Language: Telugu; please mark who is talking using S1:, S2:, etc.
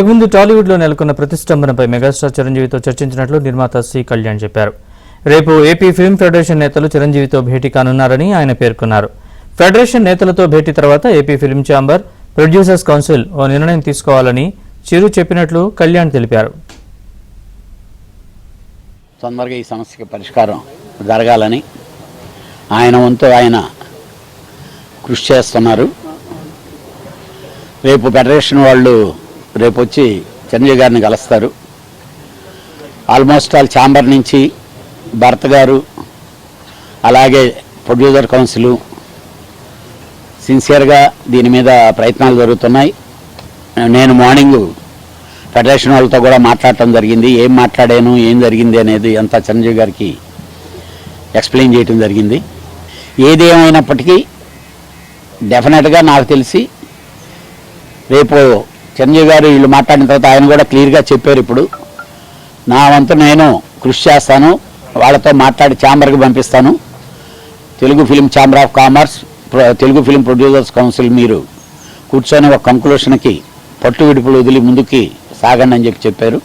S1: ముందు టాలీవుడ్ లో నెలకొన్న ప్రతిష్టంభనపై మెగాస్టార్ చిరంజీవితో చర్చించినట్లు నిర్మాత సి కళ్యాణ్ చెప్పారు. రేపు ఏపీ ఫిల్మ్ ఫెడరేషన్ నేతలు చిరంజీవితో భేటీ కానున్నారని ఆయన పేర్కొన్నారు. ఫెడరేషన్ నేతలతో భేటీ తర్వాత AP film chamber, producers council ఓ నిర్ణయం తీసుకోవాలని చిరు చెప్పినట్లు కళ్యాణ్ తెలిపారు.
S2: తొందరగా ఈ సమస్యకి పరిష్కారం జరగాలని ఆయన వంతు ఆయన కృషి చేస్తున్నారు. రేపు ఫెడరేషన్ వాళ్ళు రేపు వచ్చి చిరంజీవి గారిని కలుస్తారు. ఆల్మోస్ట్ ఆల్ ఛాంబర్ నుంచి భరత్ గారు, అలాగే ప్రొడ్యూసర్ కౌన్సిల్ సిన్సియర్గా దీని మీద ప్రయత్నాలు జరుగుతున్నాయి. నేను మార్నింగ్ ఫెడరేషన్ వాళ్ళతో కూడా మాట్లాడటం జరిగింది. ఏం మాట్లాడాను, ఏం జరిగింది అనేది అంతా చిరంజీవి గారికి ఎక్స్ప్లెయిన్ చేయడం జరిగింది. ఏది ఏమైనప్పటికీ డెఫినెట్గా నాకు తెలిసి రేపు చిరంజీవి గారు వీళ్ళు మాట్లాడిన తర్వాత ఆయన కూడా క్లియర్గా చెప్పారు. ఇప్పుడు నా వంతు నేను కృషి చేస్తాను, వాళ్ళతో మాట్లాడి ఛాంబర్కి పంపిస్తాను. Telugu film chamber of commerce, Telugu film producers council మీరు కూర్చొని ఒక కంక్లూషన్కి పట్టు విడుపులు వదిలి ముందుకి సాగండి అని చెప్పారు.